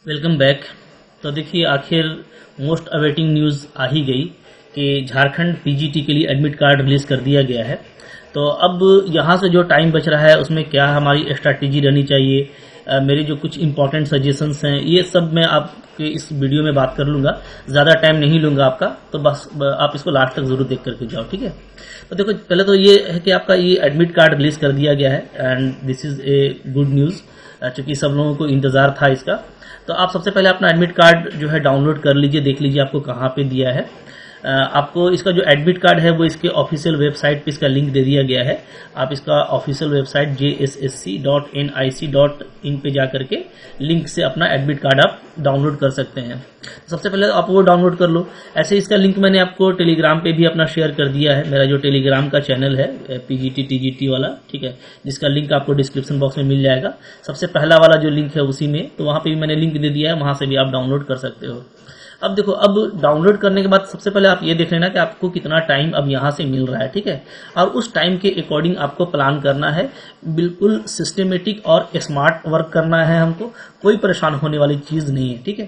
Welcome back. तो देखिए आखिर मोस्ट अवेटिंग न्यूज़ आ ही गई कि झारखंड पीजीटी के लिए एडमिट कार्ड रिलीज़ कर दिया गया है। तो अब यहाँ से जो टाइम बच रहा है उसमें क्या हमारी स्ट्रैटेजी रहनी चाहिए, मेरे जो कुछ इंपॉर्टेंट सजेशंस हैं ये सब मैं आपके इस वीडियो में बात कर लूँगा। ज़्यादा टाइम नहीं लूँगा आपका, तो बस आप इसको लास्ट तक ज़रूर देख करके जाओ, ठीक है। तो देखो पहले तो ये है कि आपका ये एडमिट कार्ड रिलीज़ कर दिया गया है and this is a good news, चूँकि सब लोगों को इंतज़ार था इसका। तो आप सबसे पहले अपना एडमिट कार्ड जो है डाउनलोड कर लीजिए, देख लीजिए आपको कहाँ पे दिया है। आपको इसका जो एडमिट कार्ड है वो इसके ऑफिशियल वेबसाइट पे इसका लिंक दे दिया गया है। आप इसका ऑफिशियल वेबसाइट jssc.nic.in पे जा करके लिंक से अपना एडमिट कार्ड आप डाउनलोड कर सकते हैं। सबसे पहले आप वो डाउनलोड कर लो। ऐसे इसका लिंक मैंने आपको टेलीग्राम पे भी अपना शेयर कर दिया है, मेरा जो टेलीग्राम का चैनल है पीजीटी टीजीटी वाला, ठीक है, जिसका लिंक आपको डिस्क्रिप्शन बॉक्स में मिल जाएगा। सबसे पहला वाला जो लिंक है उसी में, तो वहाँ पे भी मैंने लिंक दे दिया है, वहाँ से भी आप डाउनलोड कर सकते हो। अब देखो, अब डाउनलोड करने के बाद सबसे पहले आप ये देख लेना कि आपको कितना टाइम अब यहाँ से मिल रहा है, ठीक है, और उस टाइम के अकॉर्डिंग आपको प्लान करना है। बिल्कुल सिस्टमेटिक और स्मार्ट वर्क करना है हमको, कोई परेशान होने वाली चीज़ नहीं है, ठीक है।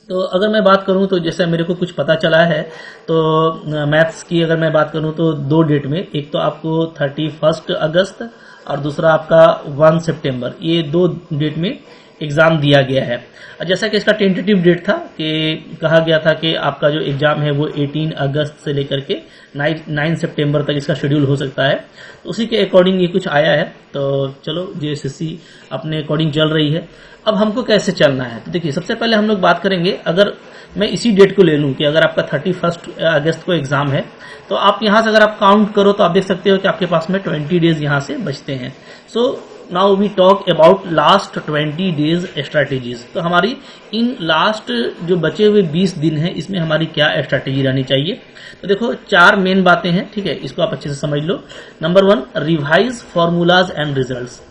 तो अगर मैं बात करूं तो जैसे मेरे को कुछ पता चला है, तो मैथ्स की अगर मैं बात करूं तो 2 डेट में, एक तो आपको 31 अगस्त और दूसरा आपका 1 सितंबर, ये 2 डेट में एग्ज़ाम दिया गया है। जैसा कि इसका टेंटेटिव डेट था कि कहा गया था कि आपका जो एग्ज़ाम है वो 18 अगस्त से लेकर के 9 सितंबर तक इसका शेड्यूल हो सकता है। तो उसी के अकॉर्डिंग ये कुछ आया है। तो चलो जेएसएससी अपने अकॉर्डिंग चल रही है। अब हमको कैसे चलना है, तो देखिए सबसे पहले हम लोग बात करेंगे, अगर मैं इसी डेट को ले लूँ कि अगर आपका 31 अगस्त को एग्ज़ाम है, तो आप यहाँ से अगर आप काउंट करो तो आप देख सकते हो कि आपके पास में 20 डेज यहाँ से बचते हैं। So now we talk about last 20 days strategies. तो हमारी इन लास्ट जो बचे हुए 20 दिन हैं इसमें हमारी क्या स्ट्रैटेजी रहनी चाहिए। तो देखो 4 मेन बातें हैं, ठीक है, इसको आप अच्छे से समझ लो। Number 1, revise formulas and results.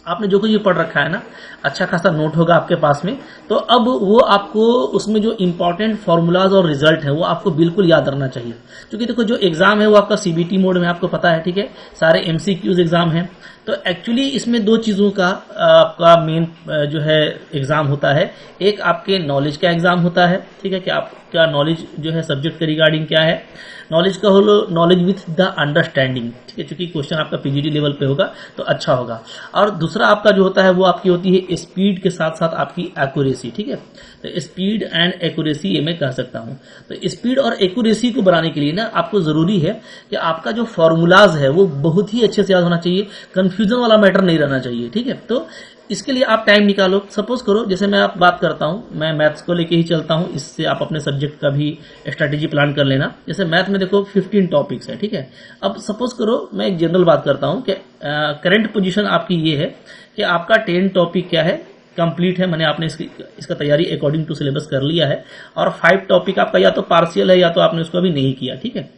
आपने जो कुछ भी पढ़ रखा है ना, अच्छा खासा नोट होगा आपके पास में, तो अब वो आपको उसमें जो इंपॉर्टेंट फॉर्मूलाज और रिजल्ट है वो आपको बिल्कुल याद रखना चाहिए। क्योंकि देखो जो एग्जाम है वो आपका सीबीटी मोड में, आपको पता है, ठीक है, सारे एमसीक्यूज एग्जाम है। तो एक्चुअली इसमें 2 चीज़ों का आपका मेन जो है एग्जाम होता है। एक आपके नॉलेज का एग्जाम होता है, ठीक है, कि आपका नॉलेज जो है सब्जेक्ट के रिगार्डिंग क्या है। नॉलेज का हो नॉलेज विथ द अंडरस्टैंडिंग, ठीक है, क्योंकि क्वेश्चन आपका पीजीटी लेवल पे होगा तो अच्छा होगा। और दूसरा आपका जो होता है वो आपकी होती है स्पीड के साथ साथ आपकी एक्यूरेसी, ठीक है। तो स्पीड एंड एक्यूरेसी ये मैं कह सकता हूँ। तो स्पीड और एक्यूरेसी को बढ़ाने के लिए ना आपको जरूरी है कि आपका जो फॉर्मूलाज है वो बहुत ही अच्छे से याद होना चाहिए, कंफ्यूजन वाला मैटर नहीं रहना चाहिए, ठीक है। तो इसके लिए आप टाइम निकालो। सपोज करो जैसे मैं आप बात करता हूँ, मैं मैथ्स को लेके ही चलता हूँ, इससे आप अपने सब्जेक्ट का भी स्ट्रैटेजी प्लान कर लेना। जैसे मैथ में देखो 15 टॉपिक्स है, ठीक है। अब सपोज करो मैं एक जनरल बात करता हूँ कि करंट पोजीशन आपकी ये है कि आपका 10 टॉपिक क्या है, कंप्लीट है, मैंने आपने इसका तैयारी अकॉर्डिंग टू सिलेबस कर लिया है। और 5 टॉपिक आपका या तो पार्शियल है या तो आपने उसको अभी नहीं किया, ठीक है।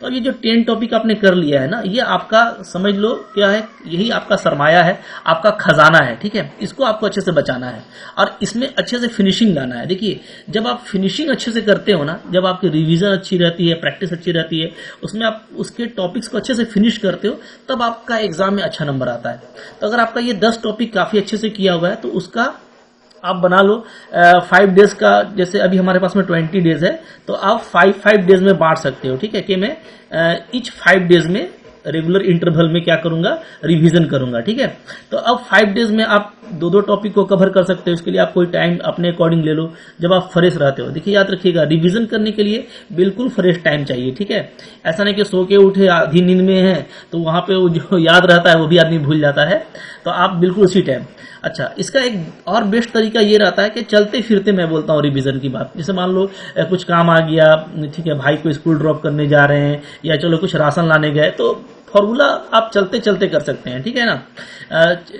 तो ये जो 10 टॉपिक आपने कर लिया है ना, ये आपका समझ लो क्या है, यही आपका सरमाया है, आपका खजाना है, ठीक है। इसको आपको अच्छे से बचाना है और इसमें अच्छे से फिनिशिंग लाना है। देखिए जब आप फिनिशिंग अच्छे से करते हो ना, जब आपकी रिवीजन अच्छी रहती है, प्रैक्टिस अच्छी रहती है, उसमें आप उसके टॉपिक्स को अच्छे से फिनिश करते हो, तब आपका एग्जाम में अच्छा नंबर आता है। तो अगर आपका ये 10 टॉपिक काफी अच्छे से किया हुआ है तो उसका आप बना लो 5 डेज का। जैसे अभी हमारे पास में 20 डेज है, तो आप 5 डेज में बांट सकते हो, ठीक है, कि मैं ईच 5 डेज में रेगुलर इंटरवल में क्या करूंगा, रिवीजन करूंगा, ठीक है। तो अब 5 डेज में आप 2-2 टॉपिक को कवर कर सकते हो। इसके लिए आप कोई टाइम अपने अकॉर्डिंग ले लो जब आप फ्रेश रहते हो। देखिए याद रखिएगा, रिवीजन करने के लिए बिल्कुल फ्रेश टाइम चाहिए, ठीक है। ऐसा नहीं कि सो के उठे आधी नींद में है तो वहां पे वो जो याद रहता है वो भी आदमी भूल जाता है। तो आप बिल्कुल उसी टाइम। अच्छा, इसका एक और बेस्ट तरीका ये रहता है कि चलते फिरते, मैं बोलता हूँ रिवीजन की बात, जैसे मान लो कुछ काम आ गया, ठीक है, भाई को स्कूल ड्रॉप करने जा रहे हैं या चलो कुछ राशन लाने गए, तो फॉर्मूला आप चलते चलते कर सकते हैं, ठीक है ना।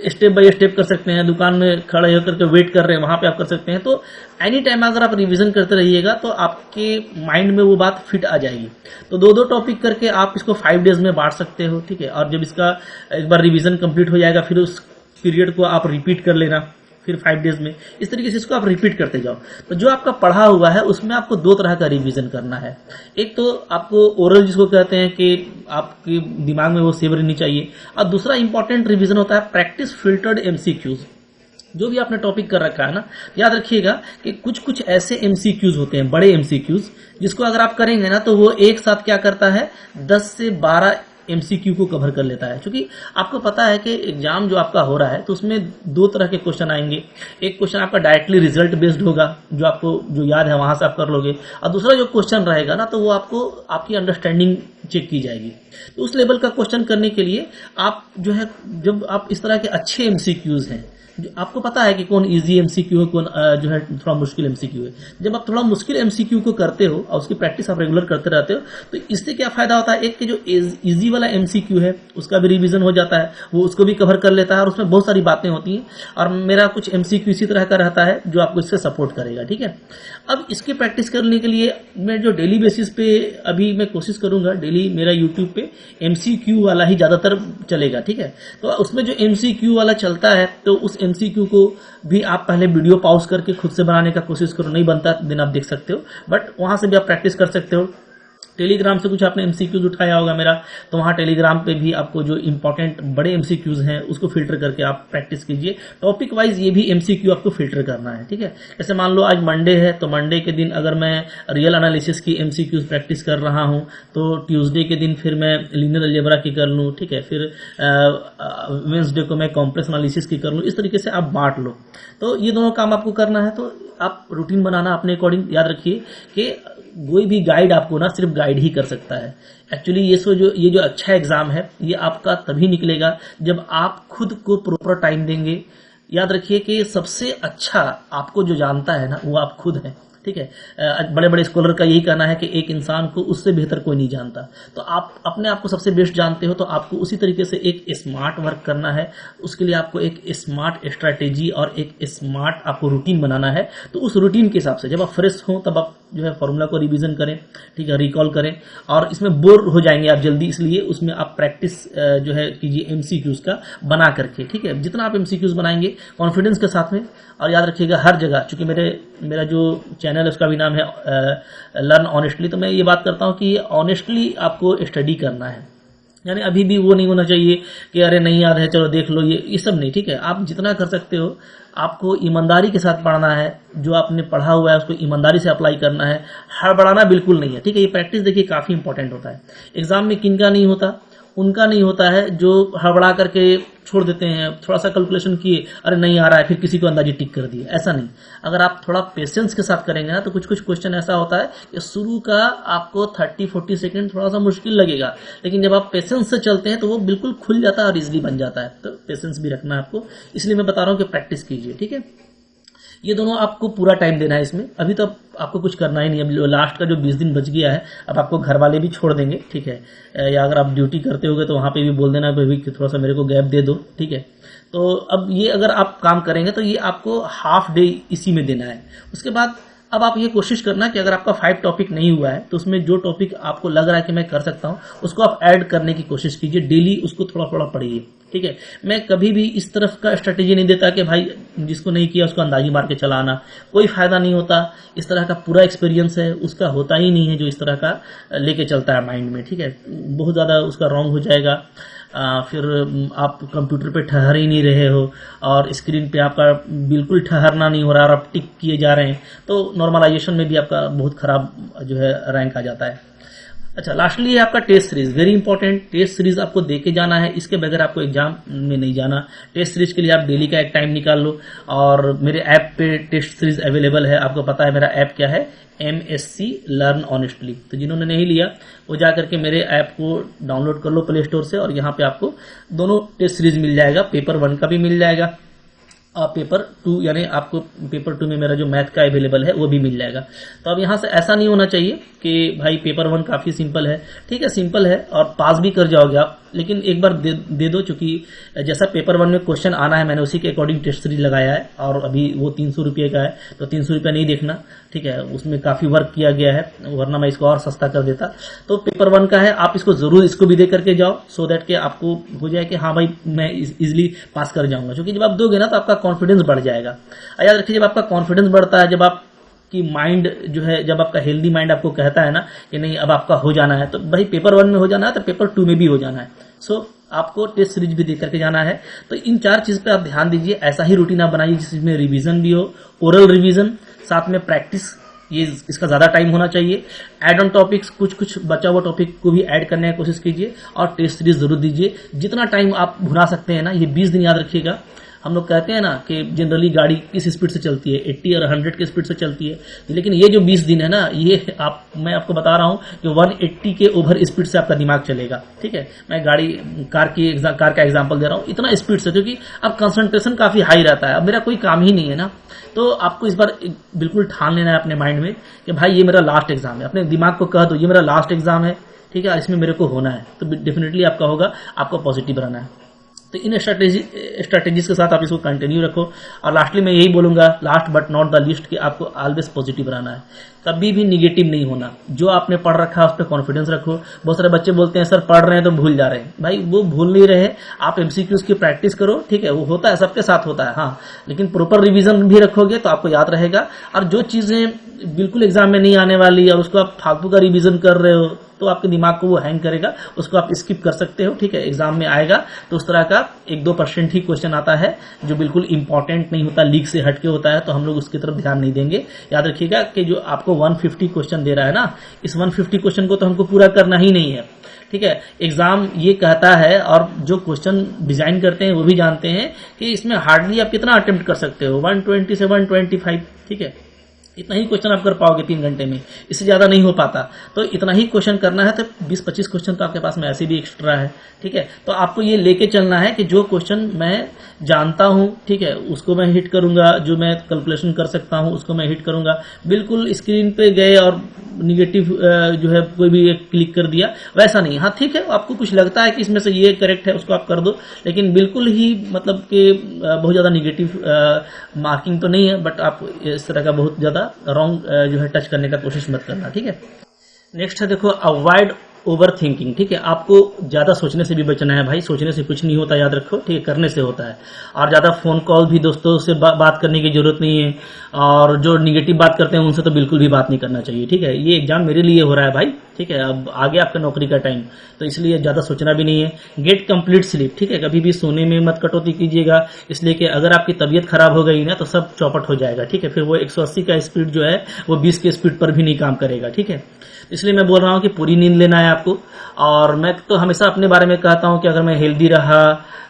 स्टेप बाय स्टेप कर सकते हैं, दुकान में खड़े होकर के वेट कर रहे हैं वहां पे आप कर सकते हैं। तो एनी टाइम अगर आप रिवीजन करते रहिएगा तो आपके माइंड में वो बात फिट आ जाएगी। तो 2-2 टॉपिक करके आप इसको 5 डेज में बांट सकते हो, ठीक है। और जब इसका एक बार रिवीजन कंप्लीट हो जाएगा फिर उस पीरियड को आप रिपीट कर लेना फिर 5 डेज में। इस तरीके से इसको आप रिपीट करते जाओ। तो जो आपका पढ़ा हुआ है उसमें आपको 2 तरह का रिवीजन करना है। एक तो आपको ओरल जिसको कहते हैं कि आपके दिमाग में वो सेव रहनी चाहिए, और दूसरा इंपॉर्टेंट रिवीजन होता है प्रैक्टिस फिल्टर्ड एमसीक्यूज। जो भी आपने टॉपिक कर रखा है ना, याद रखिएगा कि कुछ कुछ ऐसे एमसीक्यूज होते हैं, बड़े एमसीक्यूज, जिसको अगर आप करेंगे ना तो वो एक साथ क्या करता है, 10 से 12 एमसीक्यू को कवर कर लेता है। क्योंकि आपको पता है कि एग्जाम जो आपका हो रहा है तो उसमें दो तरह के क्वेश्चन आएंगे। एक क्वेश्चन आपका डायरेक्टली रिजल्ट बेस्ड होगा, जो आपको जो याद है वहां से आप कर लोगे, और दूसरा जो क्वेश्चन रहेगा ना तो वो आपको आपकी अंडरस्टैंडिंग चेक की जाएगी। तो उस लेवल का क्वेश्चन करने के लिए आप जो है, जब आप इस तरह के अच्छे एमसीक्यूज हैं, आपको पता है कि कौन इजी एमसीक्यू है, कौन जो है थोड़ा मुश्किल एमसीक्यू है। जब आप थोड़ा मुश्किल एमसीक्यू को करते हो और उसकी प्रैक्टिस आप रेगुलर करते रहते हो तो इससे क्या फायदा होता है, एक कि जो इजी वाला एमसीक्यू है उसका भी रिवीजन हो जाता है, वो उसको भी कवर कर लेता है और उसमें बहुत सारी बातें होती हैं। और मेरा कुछ एमसीक्यू इसी तरह का रहता है जो आपको इससे सपोर्ट करेगा, ठीक है। अब इसकी प्रैक्टिस करने के लिए मैं जो डेली बेसिस पे अभी मैं कोशिश करूंगा, डेली मेरा यूट्यूब पे एमसीक्यू वाला ही ज्यादातर चलेगा, ठीक है। तो उसमें जो एमसीक्यू वाला चलता है तो उस एमसीक्यू को भी आप पहले वीडियो पॉज करके खुद से बनाने का कोशिश करो, नहीं बनता दिन आप देख सकते हो, बट वहां से भी आप प्रैक्टिस कर सकते हो। टेलीग्राम से कुछ आपने एमसीक्यूज उठाया होगा मेरा, तो वहां टेलीग्राम पे भी आपको जो इंपॉर्टेंट बड़े एमसीक्यूज हैं उसको फिल्टर करके आप प्रैक्टिस कीजिए। टॉपिक वाइज ये भी एमसीक्यू आपको फिल्टर करना है, ठीक है। जैसे मान लो आज मंडे है तो मंडे के दिन अगर मैं रियल एनालिसिस की एमसीक्यूज प्रैक्टिस कर रहा हूं तो ट्यूसडे के दिन फिर मैं लीनियर अलजेब्रा की कर लूं, ठीक है। फिर वेंसडे को मैं कॉम्प्लेक्स एनालिसिस की कर लूं। इस तरीके से आप बांट लो। तो ये दोनों काम आपको करना है, तो आप रूटीन बनाना अपने अकॉर्डिंग। याद रखिए कि कोई भी गाइड आपको ना सिर्फ गाइड ही कर सकता है। एक्चुअली ये जो अच्छा एग्जाम है ये आपका तभी निकलेगा जब आप खुद को प्रॉपर टाइम देंगे। याद रखिए कि सबसे अच्छा आपको जो जानता है ना वो आप खुद हैं, ठीक है। बड़े बड़े स्कॉलर का यही कहना है कि एक इंसान को उससे बेहतर कोई नहीं जानता। तो आप अपने आप को सबसे बेस्ट जानते हो, तो आपको उसी तरीके से एक स्मार्ट वर्क करना है। उसके लिए आपको एक स्मार्ट स्ट्रैटेजी और एक स्मार्ट आपको रूटीन बनाना है। तो उस रूटीन के हिसाब से जब आप फ्रेश हो तब आप जो है फॉर्मूला को रिवीजन करें, ठीक है, रिकॉल करें। और इसमें बोर हो जाएंगे आप जल्दी, इसलिए उसमें आप प्रैक्टिस जो है कीजिए एमसीक्यूज का बना करके, ठीक है। जितना आप एमसीक्यूज बनाएंगे कॉन्फिडेंस के साथ में। और याद रखिएगा हर जगह, चूंकि मेरा जो चैनल है उसका भी नाम है लर्न ऑनेस्टली, तो मैं ये बात करता हूँ कि ऑनेस्टली आपको स्टडी करना है। यानी अभी भी वो नहीं होना चाहिए कि अरे नहीं याद है चलो देख लो, ये सब नहीं, ठीक है। आप जितना कर सकते हो आपको ईमानदारी के साथ पढ़ना है। जो आपने पढ़ा हुआ है उसको ईमानदारी से अप्लाई करना है, हड़बड़ाना बिल्कुल नहीं है, ठीक है। ये प्रैक्टिस देखिए काफी इंपॉर्टेंट होता है। एग्जाम में किनका नहीं होता, उनका नहीं होता है जो हड़बड़ा करके छोड़ देते हैं। थोड़ा सा कैलकुलेशन किए, अरे नहीं आ रहा है, फिर किसी को अंदाजे टिक कर दिए, ऐसा नहीं। अगर आप थोड़ा पेशेंस के साथ करेंगे ना तो कुछ कुछ क्वेश्चन ऐसा होता है कि शुरू का आपको 30-40 सेकंड थोड़ा सा मुश्किल लगेगा, लेकिन जब आप पेशेंस से चलते हैं तो वो बिल्कुल खुल जाता है और इजीली बन जाता है। तो पेशेंस भी रखना है आपको, इसलिए मैं बता रहा हूँ कि प्रैक्टिस कीजिए, ठीक है। ये दोनों आपको पूरा टाइम देना है इसमें। अभी तो आपको कुछ करना ही नहीं, अब लास्ट का जो 20 दिन बच गया है अब आपको घर वाले भी छोड़ देंगे, ठीक है। या अगर आप ड्यूटी करते होगे तो वहां पे भी बोल देना भाई थोड़ा सा मेरे को गैप दे दो, ठीक है। तो अब ये अगर आप काम करेंगे तो ये आपको हाफ डे इसी में देना है। उसके बाद अब आप ये कोशिश करना कि अगर आपका 5 टॉपिक नहीं हुआ है तो उसमें जो टॉपिक आपको लग रहा है कि मैं कर सकता हूं उसको आप ऐड करने की कोशिश कीजिए। डेली उसको थोड़ा थोड़ा पढ़िए, ठीक है। मैं कभी भी इस तरफ का स्ट्रेटेजी नहीं देता कि भाई जिसको नहीं किया उसको अंदाजी मार के चलाना, कोई फायदा नहीं होता। इस तरह का पूरा एक्सपीरियंस है उसका होता ही नहीं है जो इस तरह का लेके चलता है माइंड में, ठीक है। बहुत ज्यादा उसका रॉन्ग हो जाएगा। फिर आप कंप्यूटर पे ठहर ही नहीं रहे हो और स्क्रीन पे आपका बिल्कुल ठहरना नहीं हो रहा और आप टिक किए जा रहे हैं, तो नॉर्मलाइजेशन में भी आपका बहुत खराब जो है रैंक आ जाता है। अच्छा, लास्टली है आपका test series, very important. Test series आपको देके जाना है, इसके बगैर आपको एग्जाम में नहीं जाना। टेस्ट सीरीज के लिए आप डेली का एक टाइम निकाल लो और मेरे ऐप पे टेस्ट सीरीज अवेलेबल है। आपको पता है मेरा ऐप क्या है, MSc लर्न ऑनेस्टली। तो जिन्होंने नहीं लिया वो जाकर के मेरे ऐप को डाउनलोड कर लो प्ले स्टोर से, और यहाँ पे आपको दोनों टेस्ट सीरीज मिल जाएगा। पेपर 1 का भी मिल जाएगा और पेपर 2 यानी आपको पेपर 2 में मेरा जो मैथ का अवेलेबल है वो भी मिल जाएगा। तो अब यहाँ से ऐसा नहीं होना चाहिए कि भाई पेपर 1 काफी सिंपल है, ठीक है सिंपल है और पास भी कर जाओगे आप, लेकिन एक बार दे दो, चूंकि जैसा पेपर 1 में क्वेश्चन आना है मैंने उसी के अकॉर्डिंग टेस्ट सीरीज लगाया है और अभी वो 300 रुपये का है, तो 300 रुपया नहीं देखना, ठीक है। उसमें काफी वर्क किया गया है, वरना मैं इसको और सस्ता कर देता। तो पेपर 1 का है, आप इसको जरूर इसको भी दे करके जाओ, सो दैट कि आपको हो जाए कि हाँ भाई मैं इजिली पास कर जाऊंगा। क्योंकि जब आप दोगे ना तो आपका कॉन्फिडेंस बढ़ जाएगा। याद रखिए, जब आपका कॉन्फिडेंस बढ़ता है, जब आप कि माइंड जो है, जब आपका हेल्दी माइंड आपको कहता है ना कि नहीं अब आपका हो जाना है, तो भाई पेपर 1 में हो जाना है तो पेपर 2 में भी हो जाना है, सो आपको टेस्ट सीरीज भी देख करके जाना है। तो इन 4 चीज पे आप ध्यान दीजिए, ऐसा ही रूटीन आप बनाइए जिसमें रिवीजन भी हो, ओरल रिवीजन, साथ में प्रैक्टिस, ये इसका ज्यादा टाइम होना चाहिए। एड ऑन टॉपिक्स, कुछ बचा हुआ टॉपिक को भी ऐड करने की कोशिश कीजिए और टेस्ट सीरीज जरूर दीजिए। जितना टाइम आप भुना सकते हैं ना, ये 20 दिन याद रखिएगा। हम लोग कहते हैं ना कि जनरली गाड़ी किस स्पीड से चलती है, 80 और 100 की स्पीड से चलती है, लेकिन ये जो 20 दिन है ना, ये मैं आपको बता रहा हूं कि 180 के ओवर स्पीड से आपका दिमाग चलेगा। ठीक है, मैं कार का एग्जांपल दे रहा हूं, इतना स्पीड से, क्योंकि अब कंसंट्रेशन काफी हाई रहता है। अब मेरा कोई काम ही नहीं है ना, तो आपको इस बार बिल्कुल ठान लेना है अपने माइंड में कि भाई ये मेरा लास्ट एग्जाम है। अपने दिमाग को कह दो ये मेरा लास्ट एग्जाम है, ठीक है, इसमें मेरे को होना है, तो डेफिनेटली आपका होगा। आपको पॉजिटिव रहना है। तो इन स्ट्रैटेजीज के साथ आप इसको कंटिन्यू रखो। और लास्टली मैं यही बोलूंगा, last but not the least, कि आपको ऑलवेज पॉजिटिव रहना है, कभी भी निगेटिव नहीं होना। जो आपने पढ़ रखा है उस पर कॉन्फिडेंस रखो। बहुत सारे बच्चे बोलते हैं सर पढ़ रहे हैं तो भूल जा रहे हैं। भाई वो भूल नहीं रहे, आप एमसीक्यूज की प्रैक्टिस करो, ठीक है, वो होता है, सबके साथ होता है, हाँ, लेकिन प्रॉपर रिवीजन भी रखोगे तो आपको याद रहेगा। और जो चीजें बिल्कुल एग्जाम में नहीं आने वाली और उसको आप फालतू का रिवीजन कर रहे हो तो आपके दिमाग को वो हैंग करेगा, उसको आप स्किप कर सकते हो। ठीक है, एग्जाम में आएगा तो उस तरह का 1-2% ही क्वेश्चन आता है जो बिल्कुल इंपॉर्टेंट नहीं होता, लीक से हटके होता है, तो हम लोग उसकी तरफ ध्यान नहीं देंगे। याद रखिएगा कि जो आपको 150 क्वेश्चन दे रहा है ना, इस 150 क्वेश्चन को तो हमको पूरा करना ही नहीं है। ठीक है, एग्जाम ये कहता है और जो क्वेश्चन डिजाइन करते हैं वो भी जानते हैं कि इसमें हार्डली आप कितना अटेम्प्ट कर सकते हो, 120 से 125। ठीक है, इतना ही क्वेश्चन आप कर पाओगे 3 घंटे में, इससे ज्यादा नहीं हो पाता। तो इतना ही क्वेश्चन करना है, तो 20-25 क्वेश्चन तो आपके पास में ऐसे भी एक्स्ट्रा है। ठीक है, तो आपको ये लेके चलना है कि जो क्वेश्चन मैं जानता हूं, ठीक है, उसको मैं हिट करूंगा, जो मैं कैलकुलेशन कर सकता हूं उसको मैं हिट करूंगा। बिल्कुल स्क्रीन पे गए और निगेटिव जो है कोई भी एक क्लिक कर दिया, वैसा नहीं। हाँ ठीक है, आपको कुछ लगता है कि इसमें से ये करेक्ट है, उसको आप कर दो, लेकिन बिल्कुल ही मतलब कि बहुत ज्यादा निगेटिव मार्किंग तो नहीं है, बट आप इस तरह का बहुत ज्यादा रॉन्ग जो है टच करने का कोशिश मत करना। ठीक है, नेक्स्ट है देखो, अवॉइड ओवर थिंकिंग। ठीक है, आपको ज्यादा सोचने से भी बचना है भाई, सोचने से कुछ नहीं होता, याद रखो। ठीक है, करने से होता है। और ज्यादा फोन कॉल भी दोस्तों से बात करने की जरूरत नहीं है, और जो निगेटिव बात करते हैं उनसे तो बिल्कुल भी बात नहीं करना चाहिए। ठीक है, ये एग्जाम मेरे लिए हो रहा है भाई, ठीक है, अब आगे आपका नौकरी का टाइम, तो इसलिए ज्यादा सोचना भी नहीं है। Get complete sleep. ठीक है, कभी भी सोने में मत कटौती कीजिएगा, इसलिए कि अगर आपकी तबीयत खराब हो गई ना तो सब चौपट हो जाएगा। ठीक है, फिर वो 180 का स्पीड जो है वो 20 के स्पीड पर भी नहीं काम करेगा। ठीक है, इसलिए मैं बोल रहा हूँ कि पूरी नींद लेना है आपको। और मैं तो हमेशा अपने बारे में कहता हूँ कि अगर मैं हेल्दी रहा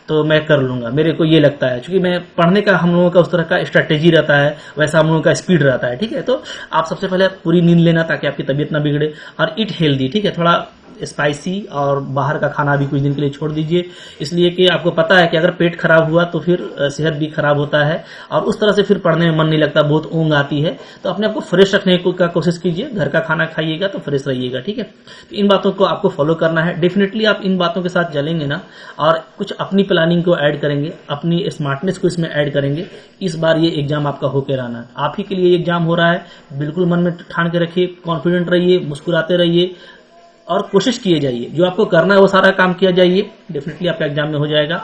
तो मैं कर लूंगा, मेरे को ये लगता है, क्योंकि मैं पढ़ने का हम लोगों का उस तरह का स्ट्रेटेजी रहता है, वैसा हम लोगों का स्पीड रहता है। ठीक है, तो आप सबसे पहले पूरी नींद लेना ताकि आपकी तबीयत ना बिगड़े, और ईट हेल्दी। ठीक है, थोड़ा स्पाइसी और बाहर का खाना भी कुछ दिन के लिए छोड़ दीजिए, इसलिए कि आपको पता है कि अगर पेट खराब हुआ तो फिर सेहत भी खराब होता है और उस तरह से फिर पढ़ने में मन नहीं लगता, बहुत ऊंघ आती है। तो अपने आप को फ्रेश रखने का कोशिश कीजिए, घर का खाना खाइएगा तो फ्रेश रहिएगा। ठीक है, तो इन बातों को आपको फॉलो करना है। डेफिनेटली आप इन बातों के साथ चलेंगे ना और कुछ अपनी प्लानिंग को ऐड करेंगे, अपनी स्मार्टनेस को इसमें ऐड करेंगे, इस बार ये एग्जाम आपका होकर रहना है। आप ही के लिए एग्जाम हो रहा है, बिल्कुल मन में ठान के रखिए, कॉन्फिडेंट रहिए, मुस्कुराते रहिए और कोशिश किए जाइए। जो आपको करना है वो सारा काम किया जाइए, डेफिनेटली आपका एग्जाम में हो जाएगा।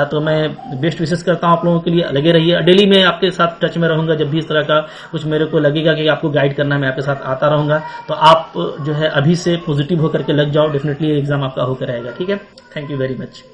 तो मैं बेस्ट विशेष करता हूँ आप लोगों के लिए। लगे रहिए, डेली मैं आपके साथ टच में रहूंगा। जब भी इस तरह का कुछ मेरे को लगेगा कि आपको गाइड करना है, मैं आपके साथ आता रहूंगा। तो आप जो है अभी से पॉजिटिव होकर के लग जाओ, डेफिनेटली एग्जाम आपका होकर रहेगा। ठीक है, थैंक यू वेरी मच।